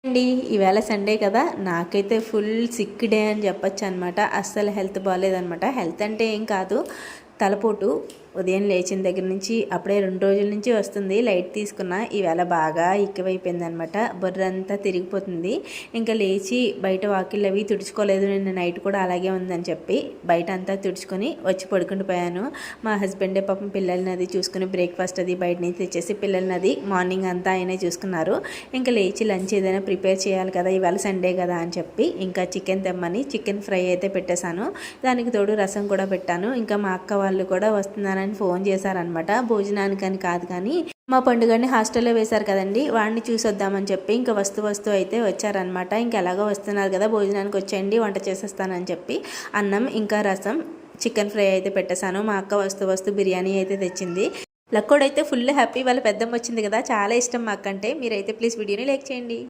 అండి ఈవేళ సండే కదా నాకైతే ఫుల్ సిక్ డే అని చెప్పొచ్చు అనమాట. అస్సలు హెల్త్ బాగాలేదనమాట. హెల్త్ అంటే ఏం కాదు, తలపోటు ఉదయం లేచిన దగ్గర నుంచి అప్పుడే 2 రోజుల నుంచి వస్తుంది. లైట్ తీసుకున్నా, ఈవేళ బాగా ఎక్కువైపోయింది అనమాట. బుర్రంతా తిరిగిపోతుంది. ఇంకా లేచి బయట వాకిళ్ళు అవి తుడుచుకోలేదు, నిన్న నైట్ కూడా అలాగే ఉందని చెప్పి బయట అంతా తుడుచుకొని వచ్చి పడుకుని పోయాను. మా హస్బెండే పాపం పిల్లల్ని అది చూసుకుని బ్రేక్ఫాస్ట్ అది బయట నుంచి తెచ్చేసి పిల్లల్ని అది మార్నింగ్ అంతా ఆయనే చూసుకున్నారు. ఇంకా లేచి లంచ్ ఏదైనా ప్రిపేర్ చేయాలి కదా, ఈవేళ సండే కదా అని చెప్పి ఇంకా చికెన్ తెమ్మని చికెన్ ఫ్రై అయితే పెట్టేశాను. దానికి తోడు రసం కూడా పెట్టాను. ఇంకా మా అక్క వాళ్ళు కూడా వస్తున్నారని ఫోన్ చేశారనమాట. భోజనానికి అని కాదు కానీ మా పండుగని హాస్టల్లో వేశారు కదండి, వాడిని చూసొద్దామని చెప్పి ఇంకా వస్తూ అయితే వచ్చారనమాట. ఇంకా ఎలాగో వస్తున్నారు కదా భోజనానికి వచ్చేయండి, వంట చేసేస్తానని చెప్పి అన్నం ఇంకా రసం చికెన్ ఫ్రై అయితే పెట్టేశాను. మా అక్క వస్తూ బిర్యానీ అయితే తెచ్చింది. లక్కోడైతే ఫుల్ హ్యాపీ. వాళ్ళ పెద్దమ్మ వచ్చింది కదా, చాలా ఇష్టం మా అక్క అంటే. మీరైతే ప్లీజ్ వీడియోని లైక్ చేయండి.